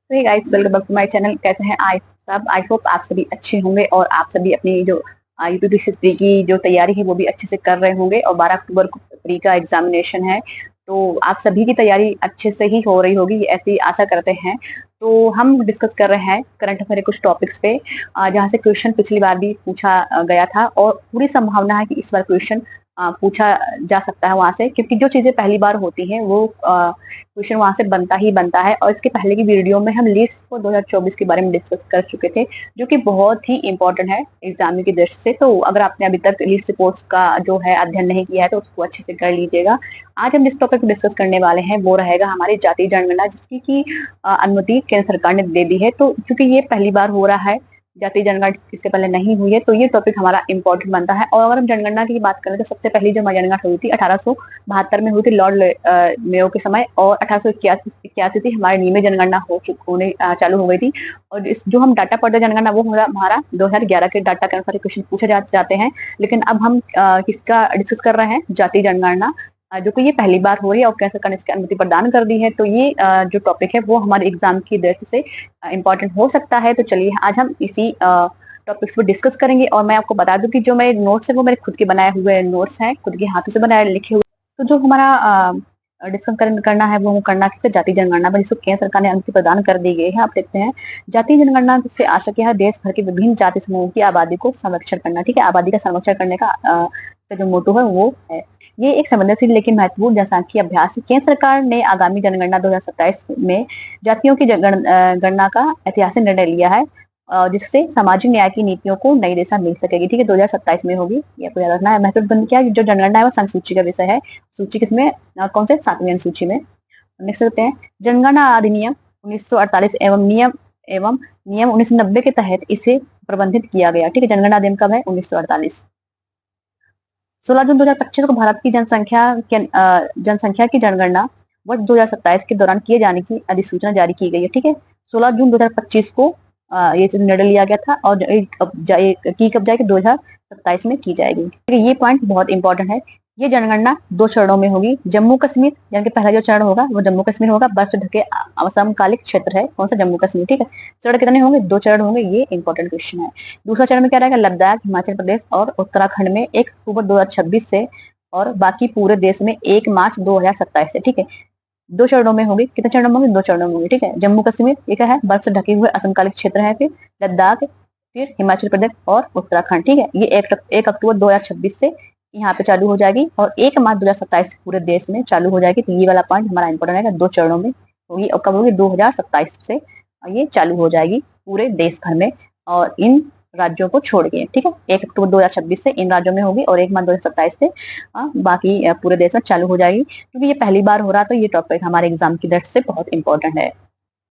तो ये guys, welcome back to my channel. कैसे हैं आई होप आप सभी अच्छे होंगे और आप सभी अपनी जो यूपीपीसीसी की जो तैयारी है वो भी अच्छे से कर रहे होंगे। और 12 अक्टूबर को प्री का एग्जामिनेशन है, तो आप सभी की तैयारी अच्छे से ही हो रही होगी, ऐसी आशा करते हैं। तो हम डिस्कस कर रहे हैं करंट अफेयर कुछ टॉपिक्स पे, जहाँ से क्वेश्चन पिछली बार भी पूछा गया था और पूरी संभावना है कि इस बार क्वेश्चन पूछा जा सकता है वहां से, क्योंकि जो चीजें पहली बार होती हैं वो क्वेश्चन वहां से बनता ही बनता है। और इसके पहले की वीडियो में हम लीड्स को 2024 के बारे में डिस्कस कर चुके थे, जो कि बहुत ही इंपॉर्टेंट है एग्जाम की दृष्टि से। तो अगर आपने अभी तक लीड्स रिपोर्ट्स का जो है अध्ययन नहीं किया है तो उसको अच्छे से कर लीजिएगा। आज हम जिस टॉपिक को डिस्कस करने वाले हैं वो रहेगा हमारी जातीय जनगणना, जिसकी की अनुमति केंद्र सरकार ने दे दी है। तो क्योंकि ये पहली बार हो रहा है, जातीय जनगणना इससे पहले नहीं हुई है, तो ये टॉपिक हमारा इंपॉर्टेंट बनता है। और अगर हम जनगणना की बात करें तो सबसे पहली जो जनगणना हुई थी 1872 में हुई थी लॉर्ड मेयो के समय, और 1881 थी हमारी नियमित जनगणना होने चालू हो गई थी। और इस जो हम डाटा पढ़ते जनगणना वो हमारा 2011 के डाटा के अनुसार क्वेश्चन पूछे जाते हैं। लेकिन अब हम किसका डिस्कस कर रहे हैं? जातीय जनगणना, जो कि ये पहली बार हो रही है और केंद्र सरकार ने इसकी अनुमति प्रदान कर दी है। तो ये जो टॉपिक है वो हमारे एग्जाम की दृष्टि से इम्पोर्टेंट हो सकता है। तो चलिए आज हम इसी टॉपिक्स पर डिस्कस करेंगे। और मैं आपको बता दूं कि जो मेरे नोट्स है वो मेरे खुद के बनाए हुए नोट्स हैं, खुद के हाथों से बनाए लिखे हुए। तो जो हमारा डिस्कस करना है वो करना किससे? जातीय जनगणना पर, जिसको केंद्र सरकार ने अनुमति प्रदान कर दी गई है। आप देखते हैं जातीय जनगणना से आशा क्या है? देश भर के विभिन्न जाति समूहों की आबादी को संरक्षण करना। ठीक है, आबादी का संरक्षण करने का जो मोटो है वो है। ये एक संवेदनशील लेकिन महत्वपूर्ण जनसांख्यिकीय अभ्यास है। केंद्र सरकार ने आगामी जनगणना 2027 में जातियों की गणना का ऐतिहासिक निर्णय लिया है, जिससे सामाजिक न्याय की नीतियों को नई दिशा मिल सकेगी। ठीक है, 2027 में होगी, ये आपको याद रखना है। महत्वपूर्ण क्या, जो जनगणना है वो संसूची का विषय है। सूची किसमें? कौन से? 7वीं अनुसूची में। नेक्स्ट होते हैं जनगणना अधिनियम 1948 एवं नियम 1990 के तहत इसे प्रबंधित किया गया। ठीक है, जनगणना अधिनियम कब है? 1948। 16 जून 2025 को भारत की जनसंख्या की जनगणना वर्ष 2027 के दौरान किए जाने की अधिसूचना जारी की गई है। ठीक है, 16 जून 2025 को ये निर्णय लिया गया था और कब जाएगी? 2027 में की जाएगी। ठीक है, ये पॉइंट बहुत इंपॉर्टेंट है। ये जनगणना 2 चरणों में होगी। जम्मू कश्मीर, यानी कि पहला जो चरण होगा वो जम्मू कश्मीर होगा, बर्फ से ढके असमकालिक क्षेत्र है। कौन सा? जम्मू कश्मीर। ठीक है, चरण कितने होंगे? 2 चरण होंगे, ये इंपॉर्टेंट क्वेश्चन है। दूसरा चरण में क्या रहेगा? लद्दाख, हिमाचल प्रदेश और उत्तराखंड में 1 अक्टूबर 2026 से, और बाकी पूरे देश में 1 मार्च 2027 से। ठीक है, 2 चरणों में होगी। कितने चरणों में होंगे? 2 चरणों में होंगे। ठीक है, जम्मू कश्मीर ये क्या है? बर्फ से ढके हुए असमकालिक क्षेत्र है। फिर लद्दाख, फिर हिमाचल प्रदेश और उत्तराखंड। ठीक है, ये 1 अक्टूबर 2026 से यहाँ पे चालू हो जाएगी और 1 मार्च 2027 पूरे देश में चालू हो जाएगी। तो ये वाला पॉइंट हमारा इंपॉर्टेंट है, 2 चरणों में होगी। और कब होगी? 2027 से ये चालू हो जाएगी पूरे देश भर में और इन राज्यों को छोड़ के। ठीक है, 1 अक्टूबर 2026 से इन राज्यों में होगी और 1 मार्च 2027 से बाकी पूरे देश में चालू हो जाएगी। क्योंकि ये पहली बार हो रहा है तो ये टॉपिक हमारे एग्जाम की दृष्टि से बहुत इंपॉर्टेंट है।